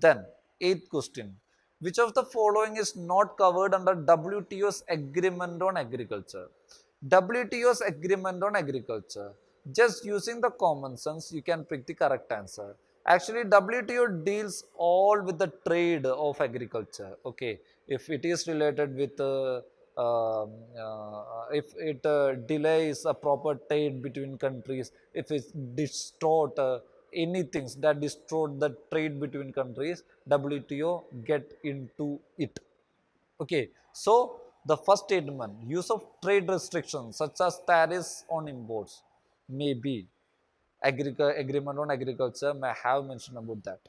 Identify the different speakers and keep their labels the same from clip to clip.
Speaker 1: Then, eighth question. Which of the following is not covered under WTO's Agreement on Agriculture? WTO's Agreement on Agriculture. Just using the common sense, you can pick the correct answer. Actually, WTO deals all with the trade of agriculture. Okay, if it is related with if it delays a proper trade between countries, if it distort anything that distort the trade between countries, WTO get into it. Okay, so the first statement, use of trade restrictions such as tariffs on imports, may be agreement on agriculture may have mentioned about that.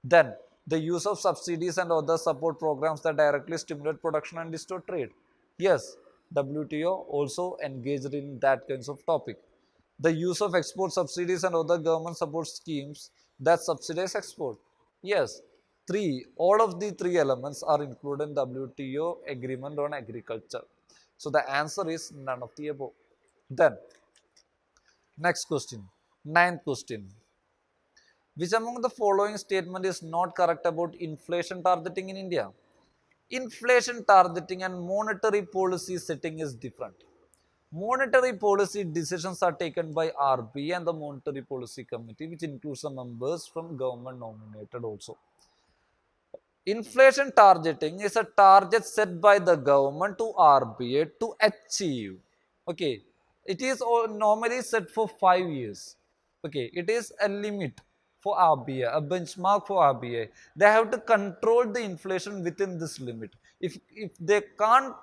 Speaker 1: Then the use of subsidies and other support programs that directly stimulate production and distort trade. Yes, WTO also engaged in that kinds of topic. The use of export subsidies and other government support schemes that subsidize export. Yes, three, all of the three elements are included in WTO agreement on agriculture. So the answer is none of the above. Then, next question, ninth question. Which among the following statement is not correct about inflation targeting in India? Inflation targeting and monetary policy setting is different. Monetary policy decisions are taken by RBI and the Monetary Policy Committee, which includes the members from government nominated also. Inflation targeting is a target set by the government to RBI to achieve. Okay, it is normally set for 5 years. Okay, it is a limit for RBI, a benchmark for RBI. They have to control the inflation within this limit. If they can't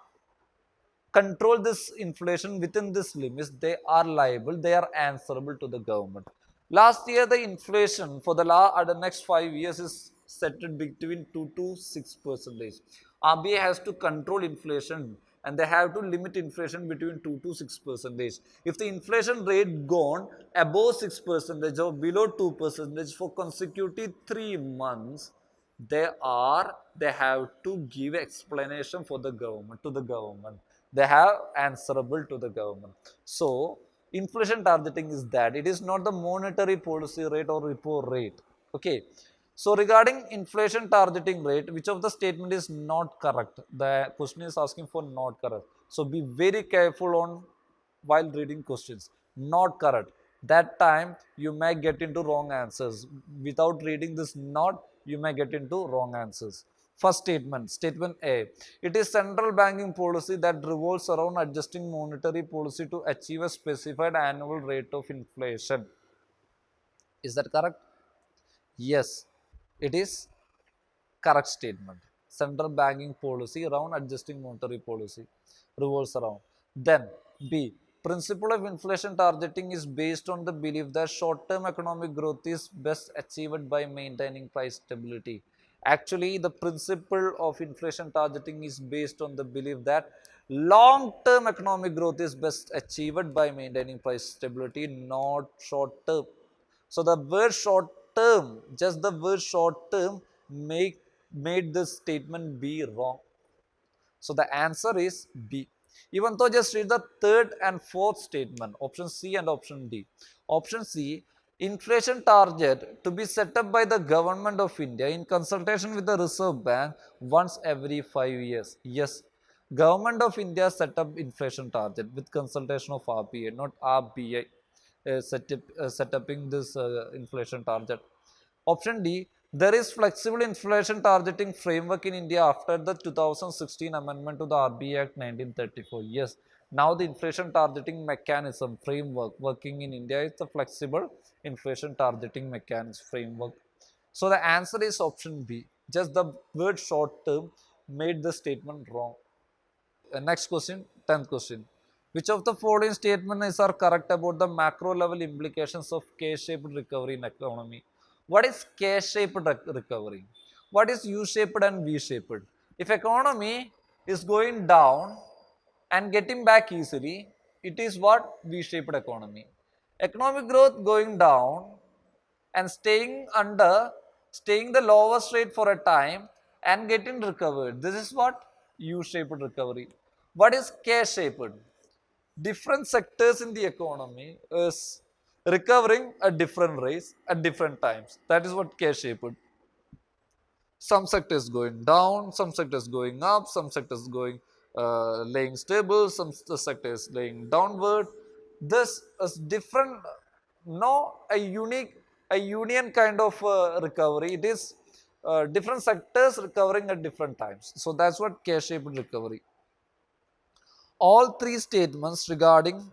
Speaker 1: control this inflation within this limits, they are liable, they are answerable to the government. Last year, the inflation for the next 5 years is set between 2 to 6%. RBI has to control inflation and they have to limit inflation between 2 to 6%. If the inflation rate gone above 6% or below 2% for consecutive 3 months, they have to give explanation for the government to the government. They have answerable to the government. So inflation targeting is that it is not the monetary policy rate or repo rate. Okay, so regarding inflation targeting rate, which of the statement is not correct? The question is asking for not correct. So be very careful on while reading questions. Not correct. That time you may get into wrong answers. Without reading this not, you may get into wrong answers. First statement, statement A. It is central banking policy that revolves around adjusting monetary policy to achieve a specified annual rate of inflation. Is that correct? Yes, it is correct statement. Central banking policy around adjusting monetary policy revolves around. Then B. Principle of inflation targeting is based on the belief that short-term economic growth is best achieved by maintaining price stability. Actually, the principle of inflation targeting is based on the belief that long-term economic growth is best achieved by maintaining price stability, not short-term. So the word short term, just the word short term made this statement be wrong. So the answer is B. Even though just read the third and fourth statement, option C and option D. Option C, inflation target to be set up by the government of India in consultation with the Reserve Bank once every 5 years. Yes, government of India set up inflation target with consultation of RBI, not RBI set upping this inflation target. Option D, there is flexible inflation targeting framework in India after the 2016 amendment to the RBI Act 1934. Yes, now the inflation targeting mechanism framework working in India is the flexible inflation targeting mechanism framework. So the answer is option B. Just the word short term made the statement wrong. Next question, 10th question. Which of the following statements are correct about the macro level implications of K-shaped recovery in economy? What is K-shaped recovery? What is U-shaped and V-shaped? If economy is going down and getting back easily, it is what? V-shaped economy. Economic growth going down and staying the lowest rate for a time and getting recovered. This is what? U-shaped recovery. What is K-shaped? Different sectors in the economy is recovering at different rates at different times. That is what K-shaped. Some sectors going down, some sectors going up, some sectors going laying stable, some sectors laying downward. This is different, no a unique, a union kind of recovery. It is different sectors recovering at different times. So that's what K-shaped recovery. All three statements regarding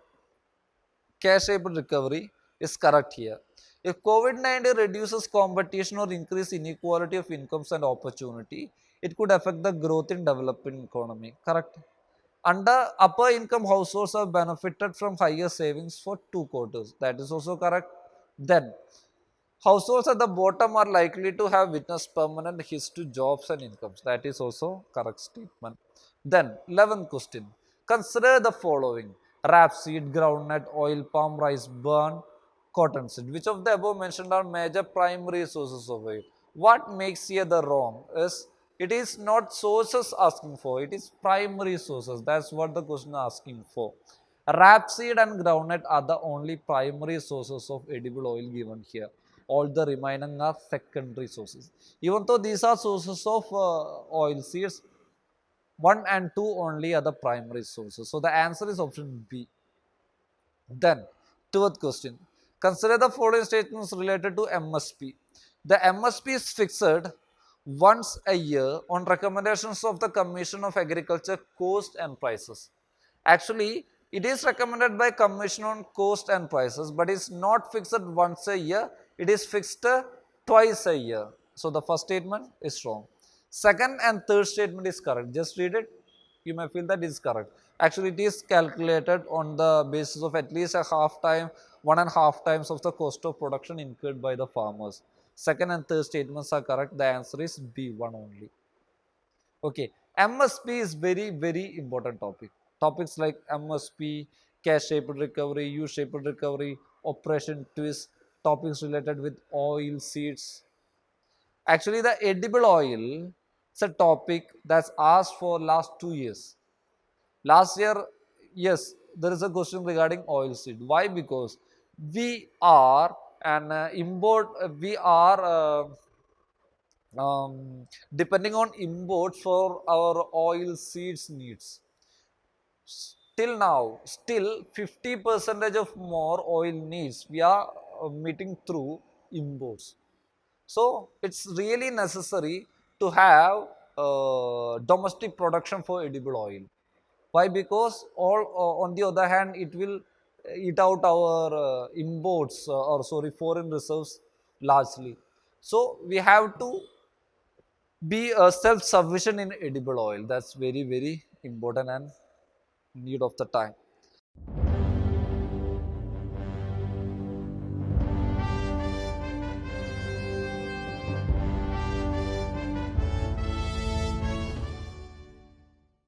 Speaker 1: K-shaped recovery is correct here. If COVID-19 reduces competition or increase inequality of incomes and opportunity, it could affect the growth in developing economy. Correct. Under upper income households have benefited from higher savings for 2 quarters. That is also correct. Then households at the bottom are likely to have witnessed permanent hits to jobs and incomes. That is also correct statement. Then 11th question. Consider the following: rapeseed, groundnut, oil palm, rice burn, cottonseed. Which of the above mentioned are major primary sources of oil? What makes here the wrong is it is not sources asking for, it is primary sources. That's what the question is asking for. Rapeseed and groundnut are the only primary sources of edible oil given here. All the remaining are secondary sources. Even though these are sources of oil seeds, 1 and 2 only are the primary sources. So the answer is option B. Then, 12th question. Consider the following statements related to MSP. The MSP is fixed once a year on recommendations of the Commission of Agriculture Cost and Prices. Actually, it is recommended by Commission on Cost and Prices, but it's not fixed once a year. It is fixed twice a year. So the first statement is wrong. Second and third statement is correct. Just read it. You may feel that is correct. Actually, it is calculated on the basis of at least a half time, 1.5 times of the cost of production incurred by the farmers. Second and third statements are correct. The answer is B1 only. Okay, MSP is very, very important topic. Topics like MSP, cash-shaped recovery, U-shaped recovery, operation twist, topics related with oil seeds. Actually, the edible oil is a topic that's asked for last 2 years. Last year, yes, there is a question regarding oil seed. Why? Because we are an import, we are depending on imports for our oil seeds needs. Till now, still 50 percentage of more oil needs we are meeting through imports. So it's really necessary to have domestic production for edible oil. Why? Because all on the other hand, it will eat out our imports or sorry foreign reserves largely. So we have to be self-sufficient in edible oil. That's very, very important and need of the time.